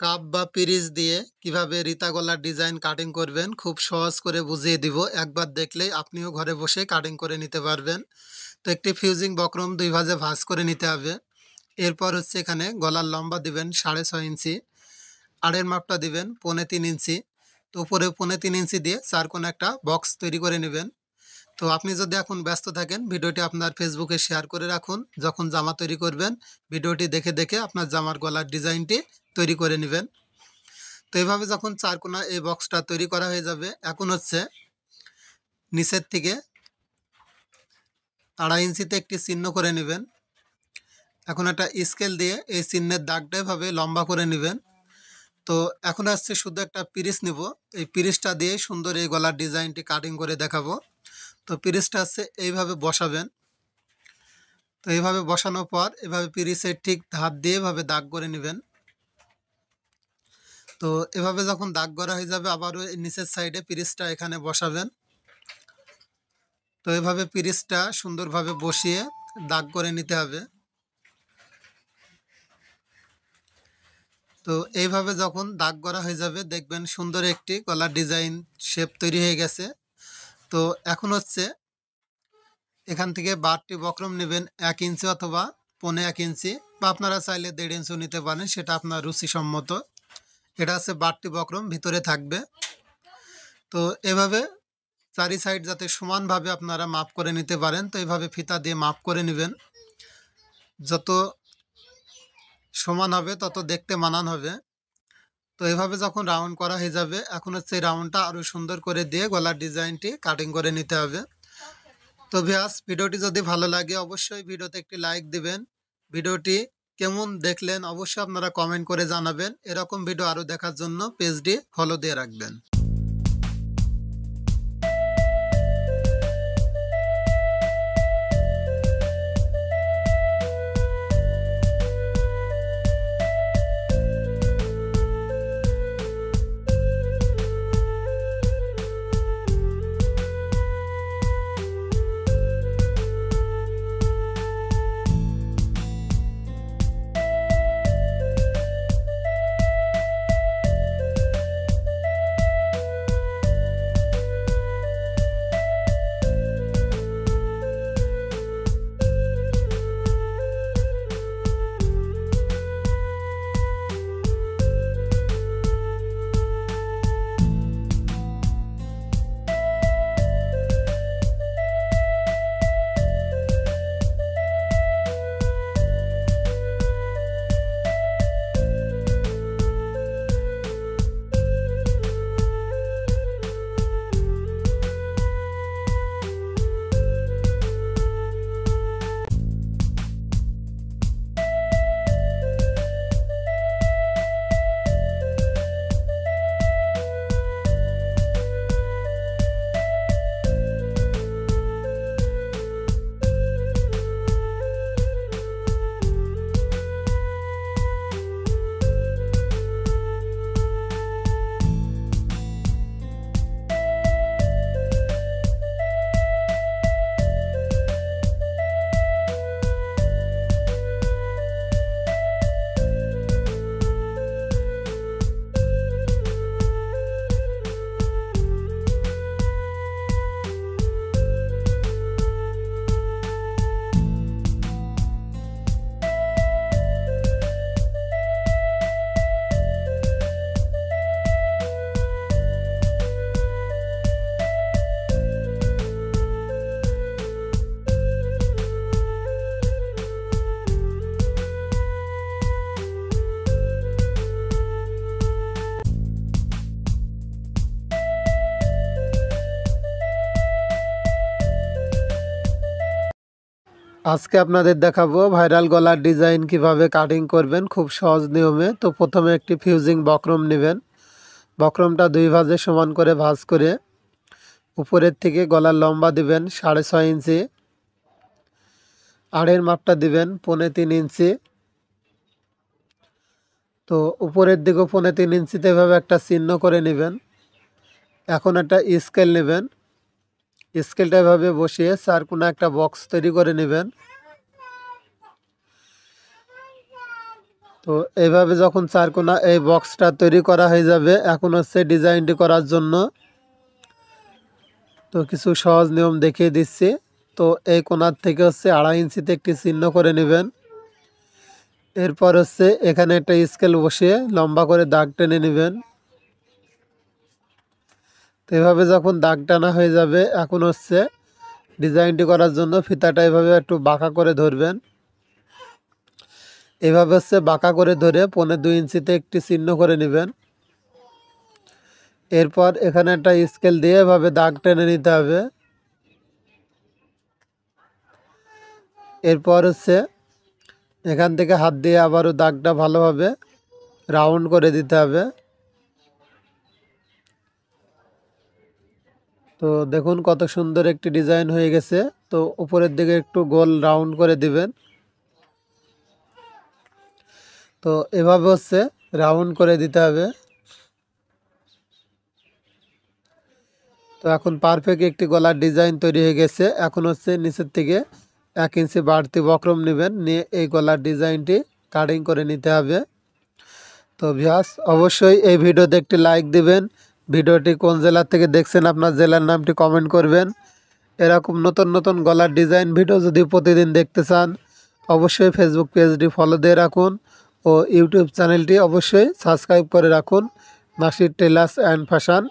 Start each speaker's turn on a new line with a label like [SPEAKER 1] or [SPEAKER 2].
[SPEAKER 1] Cup বা পিরিচ দিয়ে কিভাবে রিতা গলার ডিজাইন কাটিং করবেন খুব সহজ করে বুঝিয়ে দিব। একবার দেখলেই আপনিও ঘরে বসে কাটিং করে নিতে পারবেন। তো একটি ফিউজিং বক্রম দুই ভাঁজে ভাঁজ করে নিতে হবে। এরপর হচ্ছে এখানে গলার লম্বা দিবেন 6.5 ইঞ্চি, আড়ের মাপটা দিবেন 3.25 ইঞ্চি। তো উপরে 3.25 ইঞ্চি দিয়ে চার কোণে একটা বক্স তৈরি করে নেবেন। তো আপনি যদি এখন ব্যস্ত থাকেন, ভিডিওটি আপনার ফেসবুকে শেয়ার করে রাখুন। যখন জামা তৈরি করবেন, ভিডিওটি দেখে দেখে আপনার জামার গলার ডিজাইনটি তৈরি করে নেবেন। তো এইভাবে যখন চার কোণা এই বক্সটা তৈরি করা হয়ে যাবে, এখন হচ্ছে নিচের থেকে 2.5 ইঞ্চিতে একটি চিহ্ন করে নেবেন। এখন একটা স্কেল দিয়ে এই চিহ্নের দাগটা এভাবে লম্বা করে নেবেন। তো এখন আসছে শুধু একটা পিরিচ নিব। এই পিরিচটা দিয়ে সুন্দর এই গলার ডিজাইনটি কাটিং করে দেখাবো। তো পিরিচটা হচ্ছে এইভাবে বসাবেন। তো এইভাবে বসানোর পর এভাবে পিরিচের ঠিক ধার দিয়ে এভাবে দাগ করে নেবেন। তো এভাবে যখন দাগ করা হয়ে যাবে, আবারও এই নিচের সাইডে পিরিচটা এখানে বসাবেন। তো এভাবে পিরিচটা সুন্দরভাবে বসিয়ে দাগ করে নিতে হবে। তো এইভাবে যখন দাগ করা হয়ে যাবে, দেখবেন সুন্দর একটি গলার ডিজাইন শেপ তৈরি হয়ে গেছে। তো এখন হচ্ছে এখান থেকে বারটি বক্রম নেবেন 1 ইঞ্চি অথবা 1.25 ইঞ্চি, বা আপনারা চাইলে 1.5 ইঞ্চিও নিতে পারেন, সেটা আপনার রুচিসম্মত। এটা হচ্ছে বারটি বক্রম ভিতরে থাকবে। তো এভাবে চারি সাইড যাতে সমানভাবে আপনারা মাপ করে নিতে পারেন, তো এইভাবে ফিতা দিয়ে মাপ করে নেবেন। যত সমান হবে তত দেখতে মানান হবে। তো এভাবে যখন রাউন্ড করা হয়ে যাবে, এখন হচ্ছে এই রাউন্ডটা আরও সুন্দর করে দিয়ে গলার ডিজাইনটি কাটিং করে নিতে হবে। তো ভিউয়ার্স, ভিডিওটি যদি ভালো লাগে অবশ্যই ভিডিওতে একটি লাইক দিবেন। ভিডিওটি কেমন দেখলেন অবশ্যই আপনারা কমেন্ট করে জানাবেন। এরকম ভিডিও আরও দেখার জন্য পেজটি ফলো দিয়ে রাখবেন। আজকে আপনাদের দেখাবো ভাইরাল গলার ডিজাইন কিভাবে কাটিং করবেন খুব সহজ নিয়মে। তো প্রথমে একটি ফিউজিং বক্রম নেবেন। বক্রমটা দুই ভাঁজে সমান করে ভাঁজ করে উপরের থেকে গলার লম্বা দিবেন 6.5 ইঞ্চি, আড়ের মাপটা দিবেন 3.25 ইঞ্চি। তো উপরের দিকেও 3.25 ইঞ্চিতে এভাবে একটা চিহ্ন করে নেবেন। এখন একটা স্কেল নেবেন, স্কেলটা এভাবে বসিয়ে চার কোণা একটা বক্স তৈরি করে নেবেন। তো এইভাবে যখন চারকোনা এই বক্সটা তৈরি করা হয়ে যাবে, এখন হচ্ছে ডিজাইনটি করার জন্য তো কিছু সহজ নিয়ম দেখিয়ে দিচ্ছি। তো এই কোণার থেকে হচ্ছে 2.5 ইঞ্চিতে একটি চিহ্ন করে নেবেন। এরপর হচ্ছে এখানে একটা স্কেল বসিয়ে লম্বা করে দাগ টেনে নেবেন। তো এভাবে যখন দাগ টানা হয়ে যাবে, এখন হচ্ছে ডিজাইনটি করার জন্য ফিতাটা এভাবে একটু বাঁকা করে ধরবেন। এভাবে হচ্ছে বাঁকা করে ধরে 1.5-2 ইঞ্চিতে একটি চিহ্ন করে নেবেন। এরপর এখানে একটা স্কেল দিয়ে এভাবে দাগ টেনে নিতে হবে। এরপর হচ্ছে এখান থেকে হাত দিয়ে আবারও দাগটা ভালোভাবে রাউন্ড করে দিতে হবে। তো দেখুন কত সুন্দর একটি ডিজাইন হয়ে গেছে। তো উপরের দিকে একটু গোল রাউন্ড করে দিবেন। তো এভাবে হচ্ছে রাউন্ড করে দিতে হবে। তো এখন পারফেক্ট একটি গলার ডিজাইন তৈরি হয়ে গেছে। এখন হচ্ছে নিচের থেকে 1 ইঞ্চি বাড়তি বক্রম নেবেন, নিয়ে এই গলার ডিজাইনটি কাটিং করে নিতে হবে। তো ভিউয়ার্স, অবশ্যই এই ভিডিওতে একটি লাইক দিবেন। ভিডিওটি কোন জেলা থেকে দেখছেন আপনার জেলার নামটি কমেন্ট করবেন। এরকম নতুন নতুন গলার ডিজাইন ভিডিও যদি প্রতিদিন দেখতে চান, অবশ্যই ফেসবুক পেজটি ফলো দিয়ে রাখুন ও ইউটিউব চ্যানেলটি অবশ্যই সাবস্ক্রাইব করে রাখুন, নাসির টেলার্স অ্যান্ড ফ্যাশন।